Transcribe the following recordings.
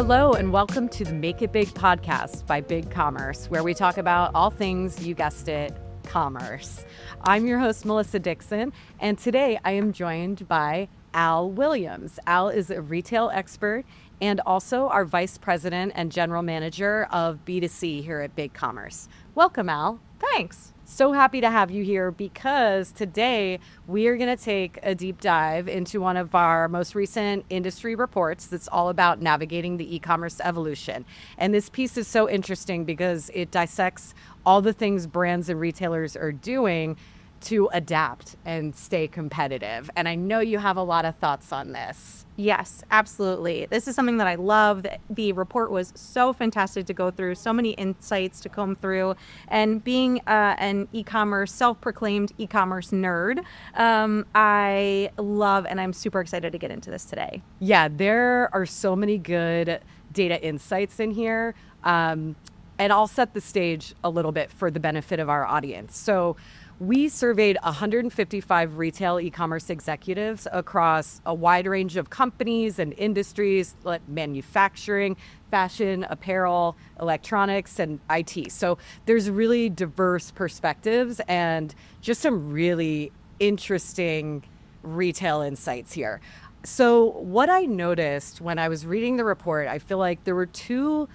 Hello and welcome to the Make It Big podcast by BigCommerce, where we talk about all things, you guessed it, commerce. I'm your host, Melissa Dixon, and today I am joined by Al Williams. Al is a retail expert and also our Vice President and General Manager of B2C here at BigCommerce. Welcome, Al. Thanks. So happy to have you here because today we are going to take a deep dive into one of our most recent industry reports that's all about navigating the e-commerce evolution. And this piece is so interesting because it dissects all the things brands and retailers are doing to adapt and stay competitive. And I know you have a lot of thoughts on this. Yes, absolutely. This is something that I love. The report was so fantastic to go through, so many insights to comb through. And being an e-commerce, self-proclaimed e-commerce nerd, I love and I'm super excited to get into this today. Yeah, there are so many good data insights in here. And I'll set the stage a little bit for the benefit of our audience. So we surveyed 155 retail e-commerce executives across a wide range of companies and industries like manufacturing, fashion, apparel, electronics, and IT. So there's really diverse perspectives and just some really interesting retail insights here. So what I noticed when I was reading the report, I feel like there were two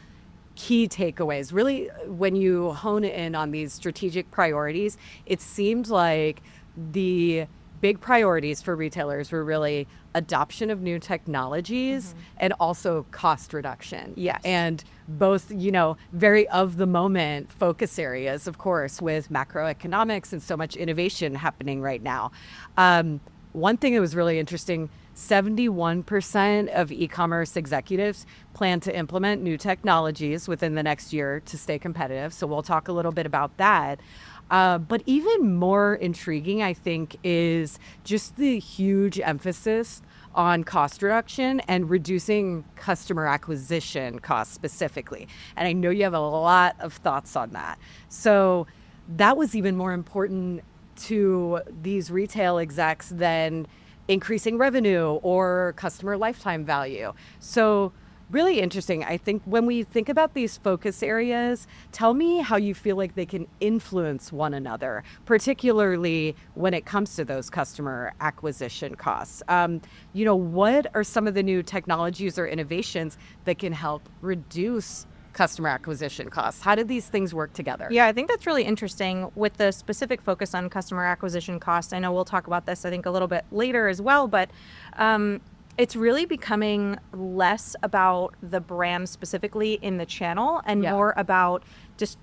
key takeaways. Really, when you hone in on these strategic priorities, it seemed like the big priorities for retailers were really adoption of new technologies and also cost reduction. Yes. And both, very of the moment focus areas, of course, with macroeconomics and so much innovation happening right now. One thing that was really interesting, 71% of e-commerce executives plan to implement new technologies within the next year to stay competitive. So we'll talk a little bit about that. But even more intriguing, I think, is just the huge emphasis on cost reduction and reducing customer acquisition costs specifically. And I know you have a lot of thoughts on that. So that was even more important to these retail execs than increasing revenue or customer lifetime value. So really interesting. I think when we think about these focus areas, tell me how you feel like they can influence one another, particularly when it comes to those customer acquisition costs. What are some of the new technologies or innovations that can help reduce customer acquisition costs? How did these things work together? Yeah, I think that's really interesting with the specific focus on customer acquisition costs. I know we'll talk about this, I think, a little bit later as well, but it's really becoming less about the brand specifically in the channel and more about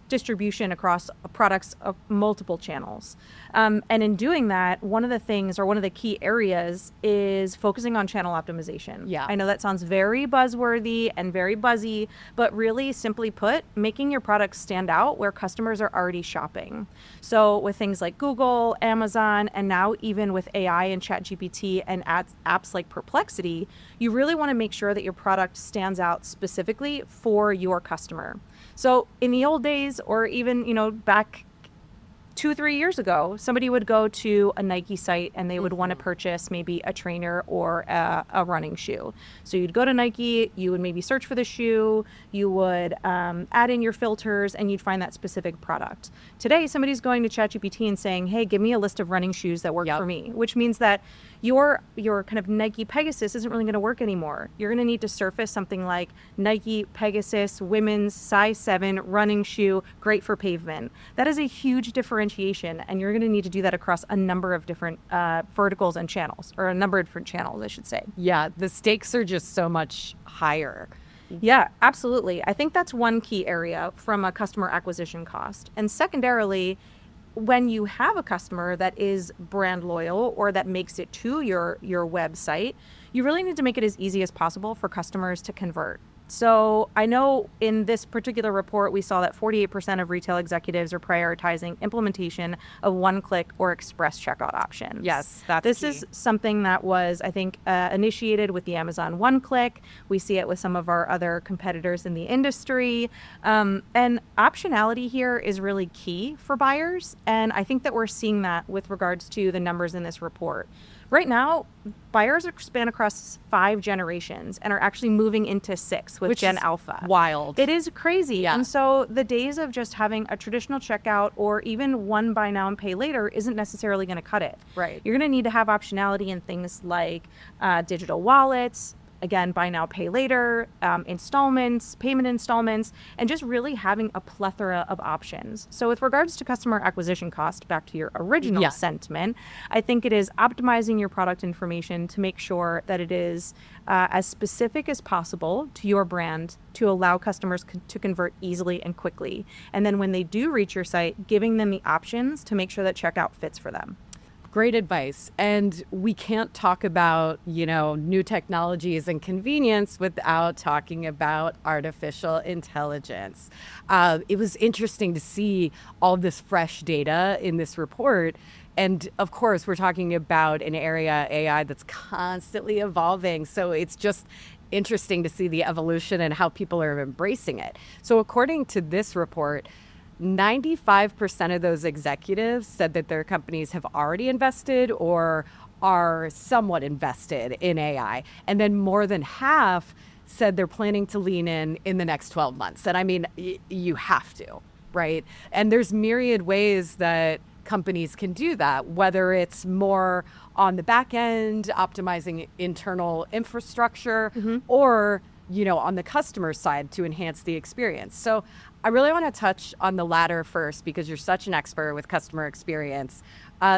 distribution across products of multiple channels. And in doing that, one of the key areas is focusing on channel optimization. Yeah. I know that sounds very buzzworthy and very buzzy, but really simply put, making your products stand out where customers are already shopping. So with things like Google, Amazon, and now even with AI and ChatGPT and apps like Perplexity, you really want to make sure that your product stands out specifically for your customer. So in the old days, or even, back 2-3 years ago, somebody would go to a Nike site and they would want to purchase maybe a trainer or a running shoe. So you'd go to Nike, you would maybe search for the shoe, you would add in your filters, and you'd find that specific product. Today, somebody's going to ChatGPT and saying, hey, give me a list of running shoes that work for me, which means that your kind of Nike Pegasus isn't really going to work anymore. You're going to need to surface something like Nike Pegasus women's size 7 running shoe, great for pavement. That is a huge differentiation, and you're going to need to do that across a number of different verticals and channels, or a number of different channels, I should say. Yeah, the stakes are just so much higher. Yeah, absolutely. I think that's one key area from a customer acquisition cost. And secondarily, when you have a customer that is brand loyal or that makes it to your website, you really need to make it as easy as possible for customers to convert. So I know in this particular report, we saw that 48% of retail executives are prioritizing implementation of one-click or express checkout options. Yes, that's This key. is something that was, I think, initiated with the Amazon one-click. We see it with some of our other competitors in the industry. And optionality here is really key for buyers. And I think that we're seeing that with regards to the numbers in this report. Right now, buyers are span across 5 generations and are actually moving into 6 with Gen Alpha. Wild. It is crazy. Yeah. And so the days of just having a traditional checkout or even one buy now and pay later isn't necessarily going to cut it. Right. You're going to need to have optionality in things like digital wallets, again, buy now, pay later, installments, payment installments, and just really having a plethora of options. So with regards to customer acquisition cost, back to your original sentiment, I think it is optimizing your product information to make sure that it is as specific as possible to your brand to allow customers to convert easily and quickly. And then when they do reach your site, giving them the options to make sure that checkout fits for them. Great advice. And we can't talk about, new technologies and convenience without talking about artificial intelligence. It was interesting to see all this fresh data in this report. And of course, we're talking about an area, AI, that's constantly evolving. So it's just interesting to see the evolution and how people are embracing it. So according to this report, 95% of those executives said that their companies have already invested or are somewhat invested in AI. And then more than half said they're planning to lean in the next 12 months. And I mean, you have to, right? And there's myriad ways that companies can do that, whether it's more on the back end, optimizing internal infrastructure, or on the customer side to enhance the experience. So I really want to touch on the latter first because you're such an expert with customer experience.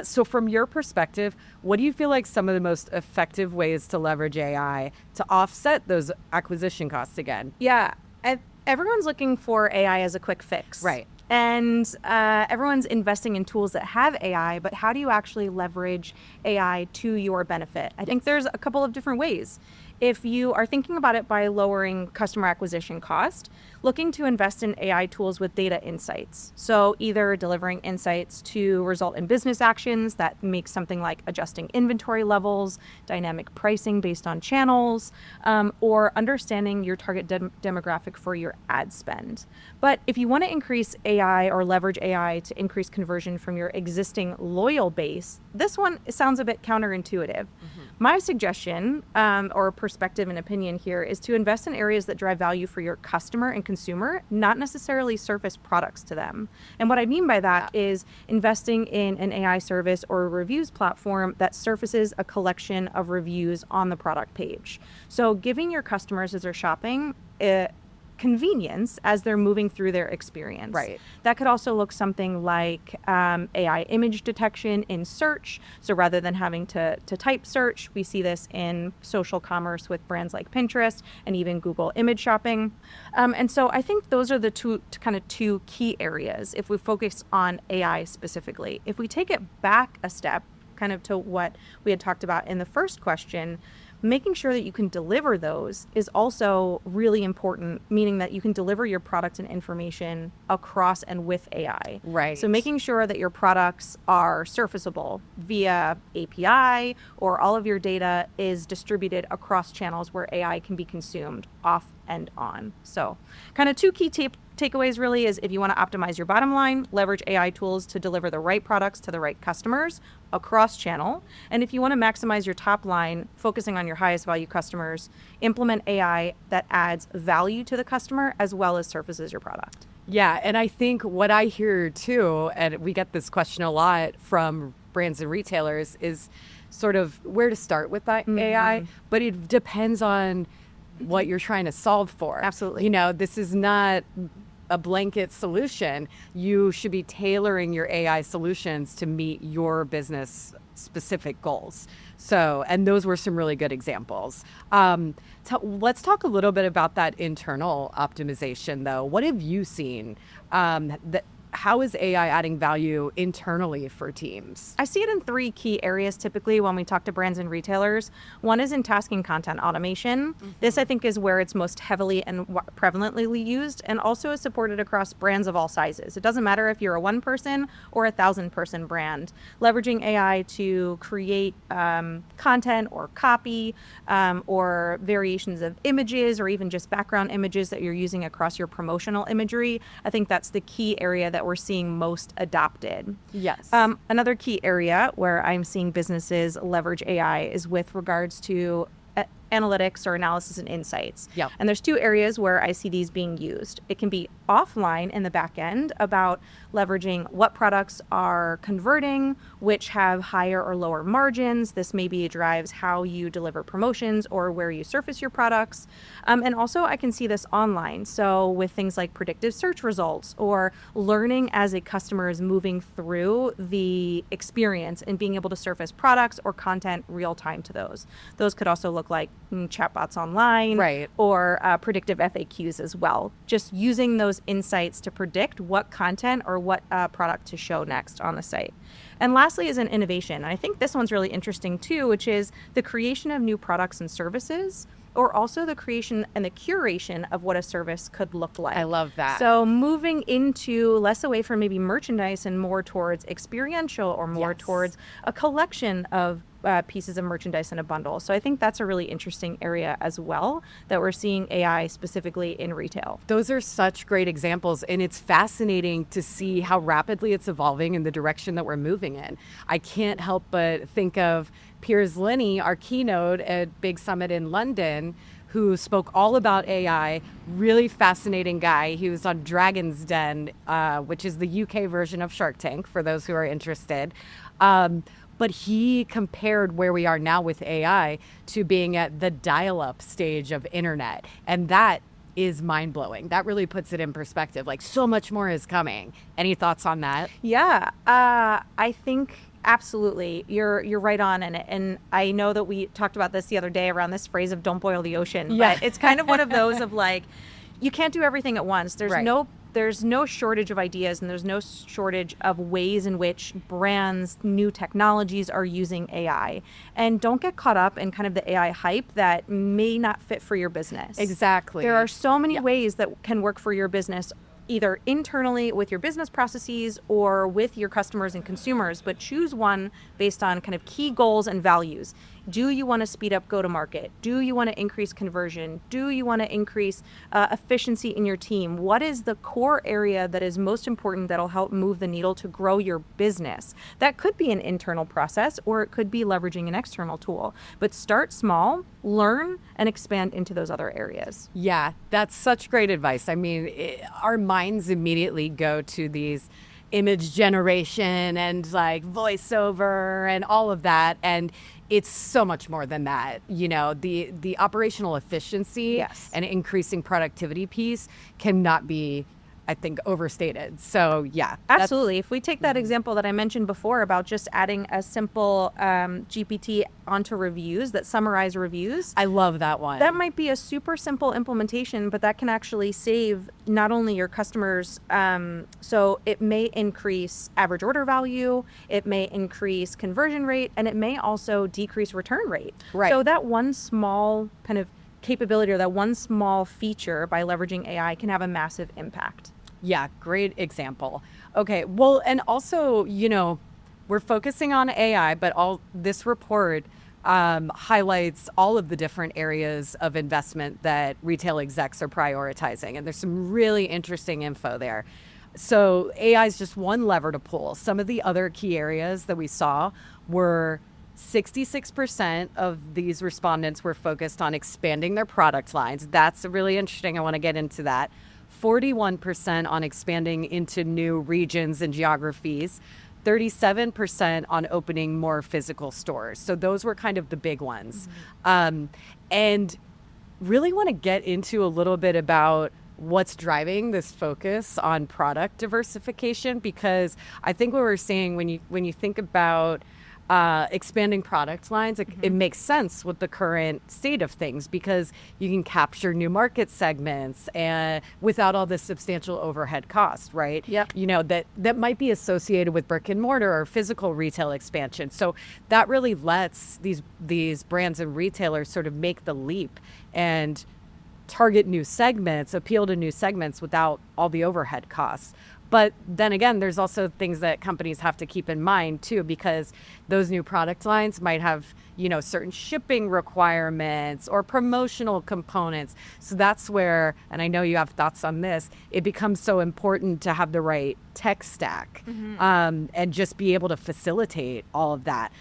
So from your perspective, what do you feel like some of the most effective ways to leverage AI to offset those acquisition costs again? Yeah, everyone's looking for AI as a quick fix. Right. And everyone's investing in tools that have AI, but how do you actually leverage AI to your benefit? I think there's a couple of different ways. If you are thinking about it by lowering customer acquisition cost, looking to invest in AI tools with data insights. So either delivering insights to result in business actions that make something like adjusting inventory levels, dynamic pricing based on channels, or understanding your target demographic for your ad spend. But if you want to increase AI or leverage AI to increase conversion from your existing loyal base, this one sounds a bit counterintuitive. My suggestion or perspective and opinion here is to invest in areas that drive value for your customer and consumer, not necessarily surface products to them. And what I mean by that is investing in an AI service or a reviews platform that surfaces a collection of reviews on the product page. So giving your customers as they're shopping convenience as they're moving through their experience. Right. That could also look something like AI image detection in search. So rather than having to type search, we see this in social commerce with brands like Pinterest and even Google image shopping. And so I think those are the two key areas if we focus on AI specifically. If we take it back a step, kind of to what we had talked about in the first question, making sure that you can deliver those is also really important, meaning that you can deliver your product and information across and with AI. Right. So making sure that your products are surfaceable via API or all of your data is distributed across channels where AI can be consumed off and on. So kind of two key takeaways really is if you want to optimize your bottom line, leverage AI tools to deliver the right products to the right customers across channel. And if you want to maximize your top line, focusing on your highest value customers, implement AI that adds value to the customer as well as surfaces your product. Yeah, and I think what I hear too, and we get this question a lot from brands and retailers, is sort of where to start with that AI, but it depends on what you're trying to solve for. Absolutely. This is not a blanket solution. You should be tailoring your AI solutions to meet your business specific goals. So, and those were some really good examples. Let's talk a little bit about that internal optimization though. What have you seen how is AI adding value internally for teams? I see it in 3 key areas typically when we talk to brands and retailers. One is in tasking content automation. This I think is where it's most heavily and prevalently used, and also is supported across brands of all sizes. It doesn't matter if you're a 1-person or a 1,000-person brand. Leveraging AI to create content or copy or variations of images or even just background images that you're using across your promotional imagery. I think that's the key area that that we're seeing most adopted. Yes. Another key area where I'm seeing businesses leverage AI is with regards to analytics or analysis and insights. Yep. And there's two areas where I see these being used. It can be offline in the back end about leveraging what products are converting, which have higher or lower margins. This maybe drives how you deliver promotions or where you surface your products. And also I can see this online. So with things like predictive search results or learning as a customer is moving through the experience and being able to surface products or content real time to those. Those could also look like chatbots online, right, or predictive FAQs as well. Just using those insights to predict what content or what product to show next on the site. And lastly is an innovation. And I think this one's really interesting too, which is the creation of new products and services, or also the creation and the curation of what a service could look like. I love that. So moving into less away from maybe merchandise and more towards experiential or more towards a collection of pieces of merchandise in a bundle. So I think that's a really interesting area as well that we're seeing AI specifically in retail. Those are such great examples, and it's fascinating to see how rapidly it's evolving in the direction that we're moving in. I can't help but think of Piers Linney, our keynote at Big Summit in London, who spoke all about AI. Really fascinating guy. He was on Dragon's Den, which is the UK version of Shark Tank, for those who are interested. But he compared where we are now with AI to being at the dial-up stage of internet. And that is mind-blowing. That really puts it in perspective. Like, so much more is coming. Any thoughts on that? Yeah, I think absolutely. You're right on. And I know that we talked about this the other day around this phrase of don't boil the ocean. Yeah. But it's kind of one of those of like, you can't do everything at once. There's no shortage of ideas, and there's no shortage of ways in which brands, new technologies are using AI. And don't get caught up in kind of the AI hype that may not fit for your business. Exactly. There are so many ways that can work for your business, either internally with your business processes or with your customers and consumers, but choose one based on kind of key goals and values. Do you want to speed up go-to-market? Do you want to increase conversion? Do you want to increase efficiency in your team? What is the core area that is most important that'll help move the needle to grow your business? That could be an internal process, or it could be leveraging an external tool. But start small, learn, and expand into those other areas. Yeah, that's such great advice. I mean, our minds immediately go to these image generation and like voiceover and all of that, and it's so much more than that. You know, the operational efficiency and increasing productivity piece cannot be, I think, overstated. So yeah, absolutely. If we take that example that I mentioned before about just adding a simple GPT onto reviews that summarize reviews, I love that one. That might be a super simple implementation, but that can actually save not only your customers, so it may increase average order value, it may increase conversion rate, and it may also decrease return rate. Right. So that one small kind of capability or that one small feature by leveraging AI can have a massive impact. Yeah, great example. Okay, well, and also, you know, we're focusing on AI, but this report highlights all of the different areas of investment that retail execs are prioritizing. And there's some really interesting info there. So AI is just one lever to pull. Some of the other key areas that we saw were 66% of these respondents were focused on expanding their product lines. That's really interesting. I want to get into that. 41% on expanding into new regions and geographies. 37% on opening more physical stores. So those were kind of the big ones. And really want to get into a little bit about what's driving this focus on product diversification, because I think what we're seeing when you think about expanding product lines, it makes sense with the current state of things, because you can capture new market segments and without all this substantial overhead cost, right? Yep. You know, that might be associated with brick and mortar or physical retail expansion. So that really lets these brands and retailers sort of make the leap and target new segments, appeal to new segments without all the overhead costs. But then again, there's also things that companies have to keep in mind too, because those new product lines might have, certain shipping requirements or promotional components. So that's where, and I know you have thoughts on this, it becomes so important to have the right tech stack, and just be able to facilitate all of that.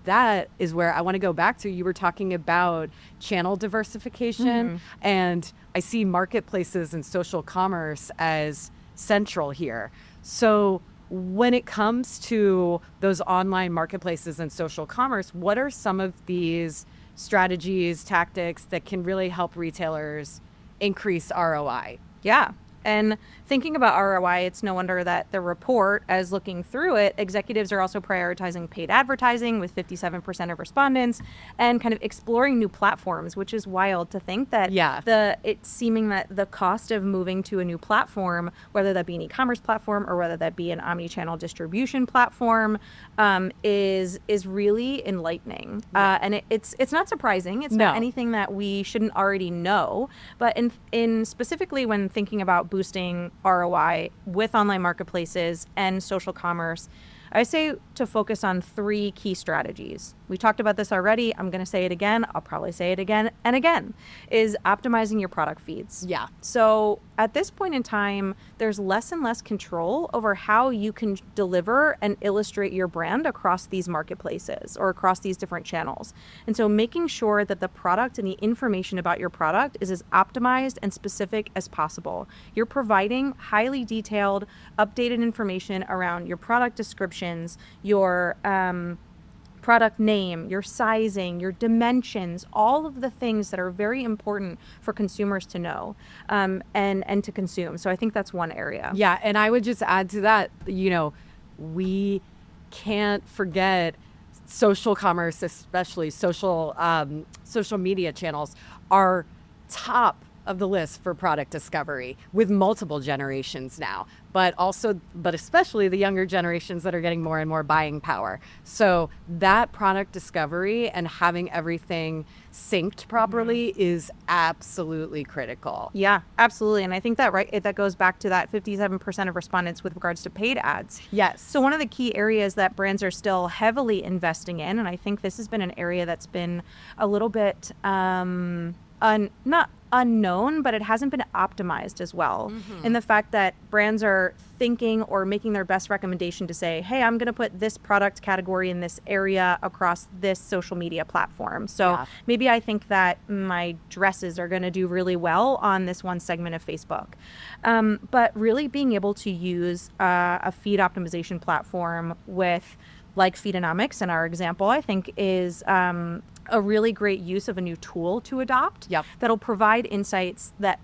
That is where I want to go back to. You were talking about channel diversification, and I see marketplaces and social commerce as central here. So when it comes to those online marketplaces and social commerce, what are some of these strategies, tactics that can really help retailers increase ROI? Yeah. And thinking about ROI, it's no wonder that the report, as looking through it, executives are also prioritizing paid advertising with 57% of respondents, and kind of exploring new platforms, which is wild to think that it's seeming that the cost of moving to a new platform, whether that be an e-commerce platform or whether that be an omni-channel distribution platform, is really enlightening. And it's not surprising. It's not anything that we shouldn't already know. But in specifically when thinking about boosting ROI with online marketplaces and social commerce, I say to focus on 3 key strategies. We talked about this already. I'm going to say it again. I'll probably say it again and again, is optimizing your product feeds. Yeah. So at this point in time, there's less and less control over how you can deliver and illustrate your brand across these marketplaces or across these different channels. And so making sure that the product and the information about your product is as optimized and specific as possible. You're providing highly detailed, updated information around your product descriptions, your product name, your sizing, your dimensions, all of the things that are very important for consumers to know, and to consume. So I think that's one area. Yeah, and I would just add to that, we can't forget social commerce, especially social media channels, are top of the list for product discovery with multiple generations now, but especially the younger generations that are getting more and more buying power. So that product discovery and having everything synced properly is absolutely critical. Yeah, absolutely. And I think that that goes back to that 57% of respondents with regards to paid ads. Yes. So one of the key areas that brands are still heavily investing in, and I think this has been an area that's been a little bit not unknown, but it hasn't been optimized as well. In the fact that brands are thinking or making their best recommendation to say, hey, I'm going to put this product category in this area across this social media platform. So maybe I think that my dresses are going to do really well on this one segment of Facebook. But really being able to use a feed optimization platform with like Feedonomics in our example, I think is a really great use of a new tool to adopt that'll provide insights that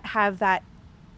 have that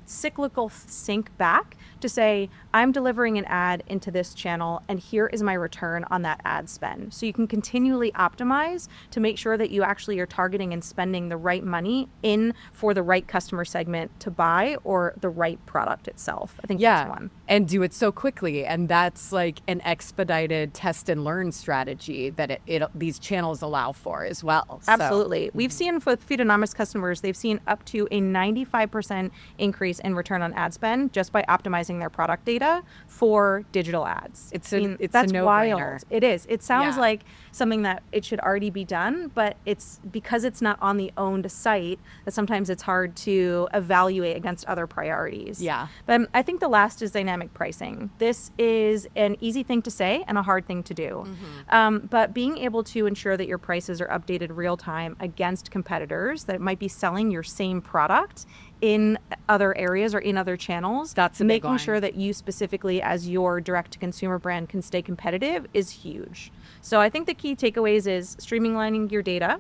cyclical sync back to say, I'm delivering an ad into this channel and here is my return on that ad spend. So you can continually optimize to make sure that you actually are targeting and spending the right money in for the right customer segment to buy or the right product itself. I think that's one. And do it so quickly. And that's like an expedited test and learn strategy that these channels allow for as well. Absolutely. So. We've seen with Feedonomics customers, they've seen up to a 95% increase in return on ad spend just by optimizing their product data for digital ads. That's a no-brainer. Wild. It is. It sounds like something that it should already be done, but it's because it's not on the owned site that sometimes it's hard to evaluate against other priorities. Yeah. But I think the last is dynamic pricing. This is an easy thing to say and a hard thing to do. But being able to ensure that your prices are updated real time against competitors that might be selling your same product in other areas or in other channels, that's a big making one. sure that you specifically as your direct-to-consumer brand can stay competitive is huge. So I think the key takeaways is streamlining your data,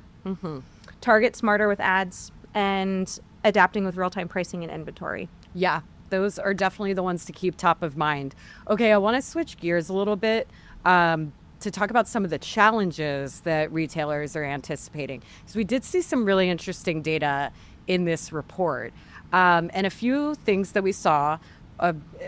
target smarter with ads, and adapting with real-time pricing and inventory. Yeah, those are definitely the ones to keep top of mind. Okay, I want to switch gears a little bit to talk about some of the challenges that retailers are anticipating. Because we did see some really interesting data in this report. And a few things that we saw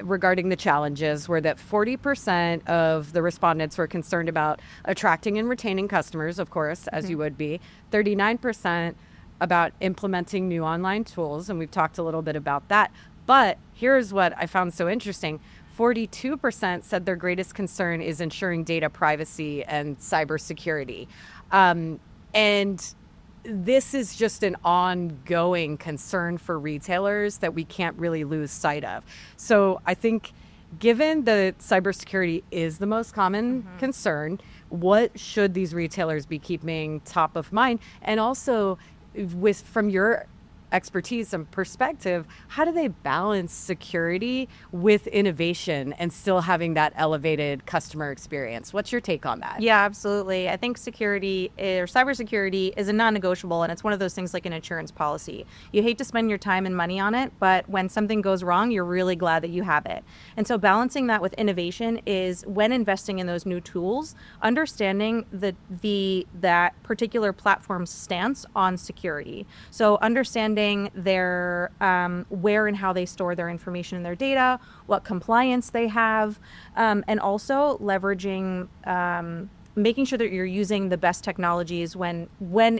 regarding the challenges were that 40% of the respondents were concerned about attracting and retaining customers, of course, as you would be. 39% about implementing new online tools, and we've talked a little bit about that. But here's what I found so interesting. 42% said their greatest concern is ensuring data privacy and cybersecurity. And this is just an ongoing concern for retailers that we can't really lose sight of. So I think given that cybersecurity is the most common concern, what should these retailers be keeping top of mind? And also, from your expertise and perspective, how do they balance security with innovation and still having that elevated customer experience? What's your take on that? Yeah, absolutely. I think security or cybersecurity is a non-negotiable, and it's one of those things like an insurance policy. You hate to spend your time and money on it, but when something goes wrong, you're really glad that you have it. And so balancing that with innovation is, when investing in those new tools, understanding that particular platform's stance on security. So understanding their where and how they store their information and their data, what compliance they have, and also leveraging, making sure that you're using the best technologies when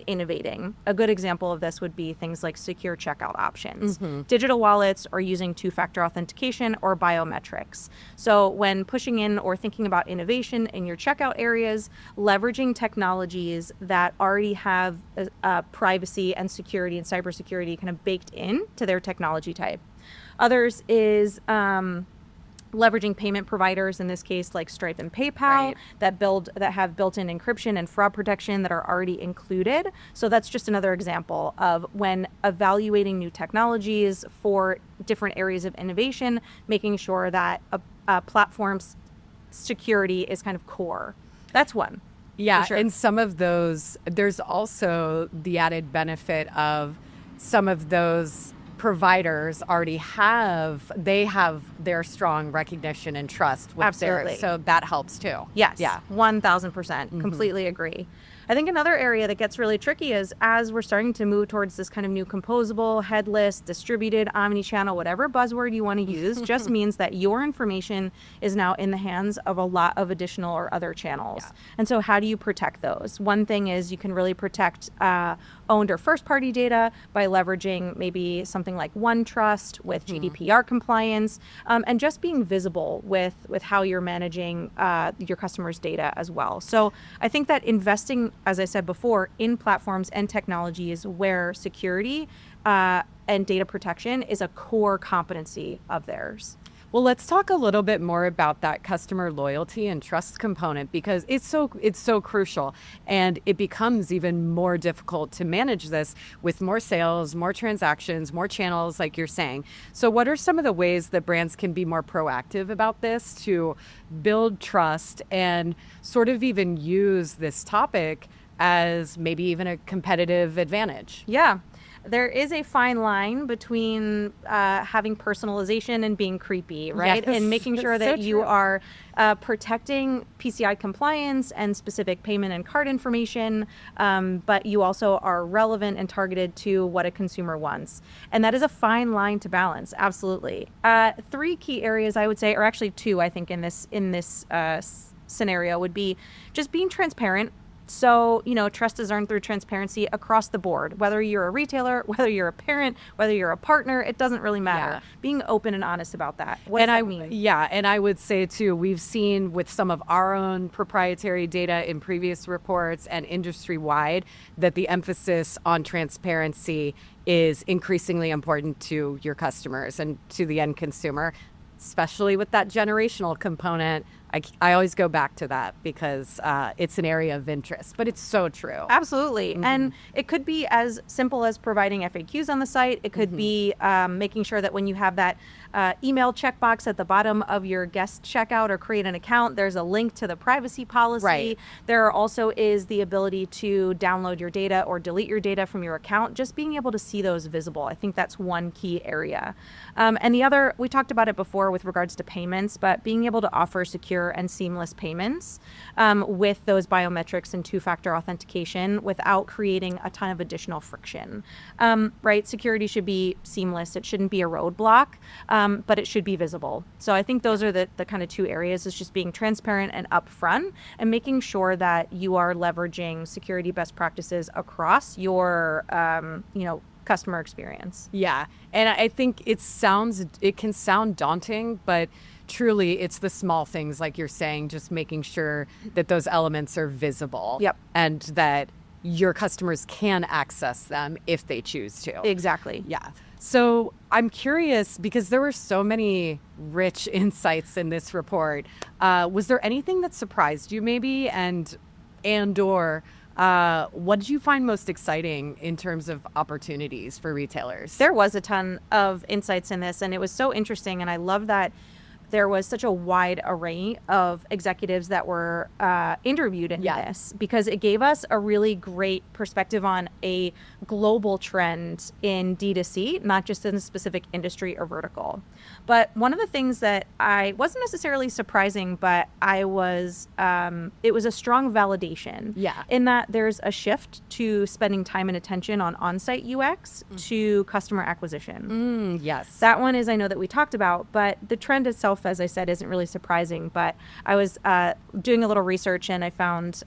innovating. A good example of this would be things like secure checkout options, digital wallets, or using two-factor authentication or biometrics. So when pushing in or thinking about innovation in your checkout areas, leveraging technologies that already have privacy and security and cybersecurity kind of baked in to their technology type. Others is leveraging payment providers, in this case like Stripe and PayPal, that have built-in encryption and fraud protection that are already included. So that's just another example of when evaluating new technologies for different areas of innovation, making sure that a platform's security is kind of core. That's one. Yeah, sure. and some of those, there's also the added benefit of some of those providers already have their strong recognition and trust with Absolutely. so that helps too. Yes. Yeah. 1000%. Completely agree. I think another area that gets really tricky is, as we're starting to move towards this kind of new composable, headless, distributed, omni-channel, whatever buzzword you want to use, just means that your information is now in the hands of a lot of additional or other channels. Yeah. And so how do you protect those? One thing is you can really protect owned or first-party data by leveraging maybe something like OneTrust with GDPR compliance, and just being visible with how you're managing your customers' data as well. So I think that investing, as I said before, in platforms and technologies where security and data protection is a core competency of theirs. Well, let's talk a little bit more about that customer loyalty and trust component, because it's so crucial, and it becomes even more difficult to manage this with more sales, more transactions, more channels, like you're saying. So what are some of the ways that brands can be more proactive about this to build trust and sort of even use this topic as maybe even a competitive advantage? Yeah. There is a fine line between having personalization and being creepy, right? Yes, and making sure that's that so you true. are protecting PCI compliance and specific payment and card information, but you also are relevant and targeted to what a consumer wants. And that is a fine line to balance, absolutely. Three key areas I would say, or actually two, I think, in this scenario would be just being transparent. So, trust is earned through transparency across the board, whether you're a retailer, whether you're a parent, whether you're a partner, it doesn't really matter. Yeah. Being open and honest about that. What does that mean? Yeah, and I would say too, we've seen with some of our own proprietary data in previous reports and industry-wide that the emphasis on transparency is increasingly important to your customers and to the end consumer, especially with that generational component. I always go back to that because it's an area of interest, but it's so true. Absolutely. And it could be as simple as providing FAQs on the site. It could be making sure that when you have that email checkbox at the bottom of your guest checkout or create an account, there's a link to the privacy policy. Right. There also is the ability to download your data or delete your data from your account, just being able to see those visible. I think that's one key area. And the other, we talked about it before with regards to payments, but being able to offer secure and seamless payments with those biometrics and two-factor authentication without creating a ton of additional friction. Right? Security should be seamless. It shouldn't be a roadblock, but it should be visible. So I think those are the kind of two areas, is just being transparent and upfront and making sure that you are leveraging security best practices across your, customer experience. Yeah. And I think it can sound daunting, but truly it's the small things like you're saying, just making sure that those elements are visible. Yep. And that your customers can access them if they choose to. Exactly. Yeah. So I'm curious, because there were so many rich insights in this report. Was there anything that surprised you maybe? And/or what did you find most exciting in terms of opportunities for retailers? There was a ton of insights in this, and it was so interesting. And I love that there was such a wide array of executives that were interviewed in this, because it gave us a really great perspective on a global trend in D2C, not just in a specific industry or vertical. But one of the things that I wasn't necessarily surprising, but it was a strong validation in that there's a shift to spending time and attention on on-site UX to customer acquisition. Yes. That one is, I know that we talked about, but the trend itself, as I said, isn't really surprising. But I was doing a little research, and I found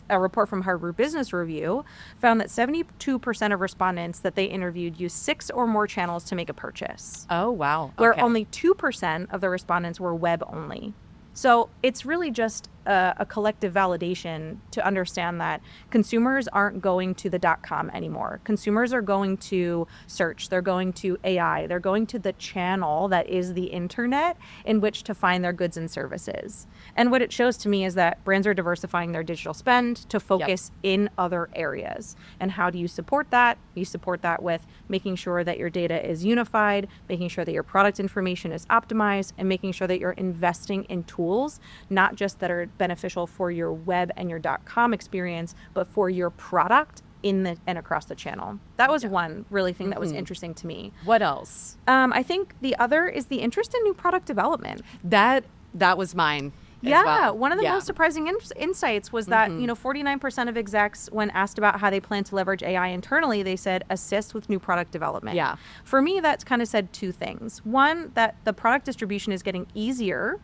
a report from Harvard Business Review found that 72% of respondents that they interviewed used 6 or more channels to make a purchase. Oh, wow. Where only 2% of the respondents were web only. So it's really just a collective validation to understand that consumers aren't going to the .com anymore. Consumers are going to search. They're going to AI. They're going to the channel that is the internet in which to find their goods and services. And what it shows to me is that brands are diversifying their digital spend to focus in other areas. And how do you support that? You support that with making sure that your data is unified, making sure that your product information is optimized, and making sure that you're investing in tools, not just that are beneficial for your web and your .com experience, but for your product and across the channel. That was one really thing that was interesting to me. What else? I think the other is the interest in new product development. That was mine. One of the most surprising insights was that 49% of execs, when asked about how they plan to leverage AI internally, they said assist with new product development. Yeah. For me, that's kind of said two things. One, that the product distribution is getting easier.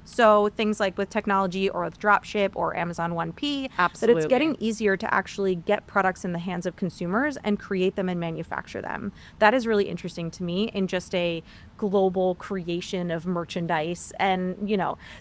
So things like with technology or with Dropship or Amazon 1P, that it's getting easier to actually get products in the hands of consumers and create them and manufacture them. That is really interesting to me in just a global creation of merchandise. And,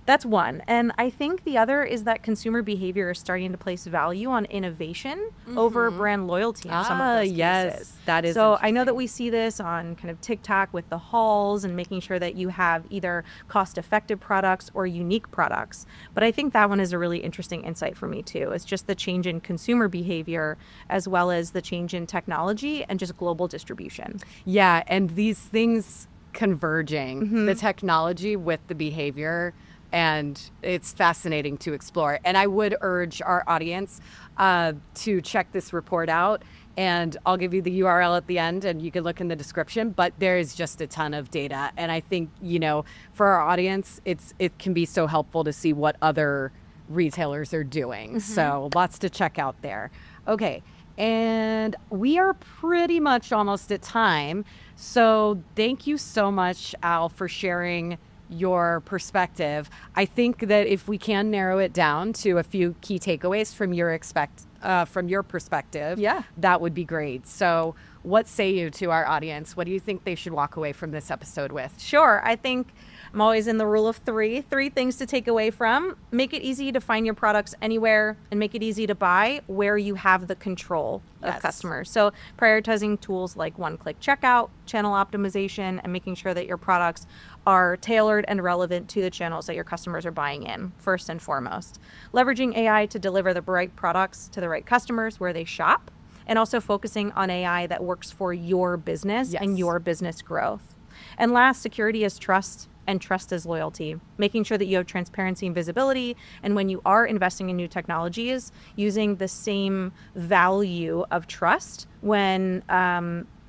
that's one. And I think the other is that consumer behavior is starting to place value on innovation over brand loyalty in some of those cases. That is so I know that we see this on kind of TikTok with the hauls and making sure that you have either cost-effective products or unique products. But I think that one is a really interesting insight for me too. It's just the change in consumer behavior as well as the change in technology and just global distribution. Yeah, and these things converging, the technology with the behavior, and it's fascinating to explore. And I would urge our audience to check this report out, and I'll give you the URL at the end and you can look in the description, but there is just a ton of data. And I think, for our audience, it can be so helpful to see what other retailers are doing. So lots to check out there. Okay. And we are pretty much almost at time. So thank you so much, Al, for sharing your perspective. I think that if we can narrow it down to a few key takeaways from your perspective, that would be great. So what say you to our audience? What do you think they should walk away from this episode with? Sure. I think I'm always in the rule of three things to take away from. Make it easy to find your products anywhere and make it easy to buy where you have the control of customers. So prioritizing tools like one-click checkout, channel optimization, and making sure that your products are tailored and relevant to the channels that your customers are buying in, first and foremost. Leveraging AI to deliver the right products to the right customers where they shop, and also focusing on AI that works for your business and your business growth. And last, security is trust, and trust is loyalty. Making sure that you have transparency and visibility, and when you are investing in new technologies, using the same value of trust when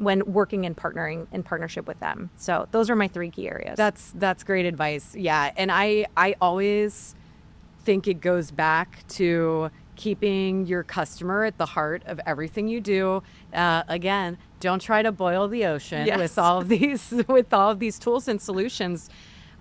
working and partnering in partnership with them. So those are my 3 key areas. That's great advice. Yeah, and I always think it goes back to keeping your customer at the heart of everything you do. Again, don't try to boil the ocean with all of these tools and solutions.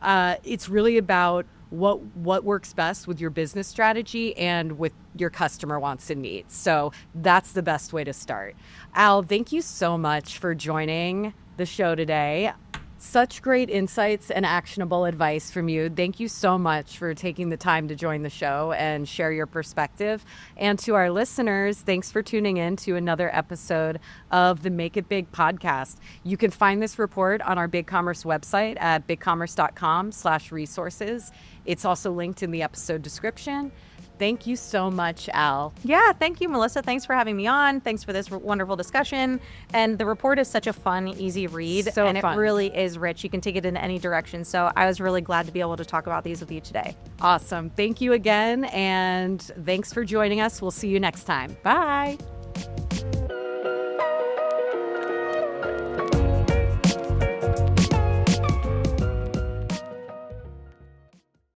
It's really about what works best with your business strategy and with your customer wants and needs. So that's the best way to start. Al, thank you so much for joining the show today. Such great insights and actionable advice from you. Thank you so much for taking the time to join the show and share your perspective. And to our listeners, thanks for tuning in to another episode of the Make It Big podcast. You can find this report on our BigCommerce website at bigcommerce.com/resources. It's also linked in the episode description. Thank you so much, Al. Yeah, thank you, Melissa. Thanks for having me on. Thanks for this wonderful discussion. And the report is such a fun, easy read. So and fun. It really is rich. You can take it in any direction. So I was really glad to be able to talk about these with you today. Awesome. Thank you again. And thanks for joining us. We'll see you next time. Bye.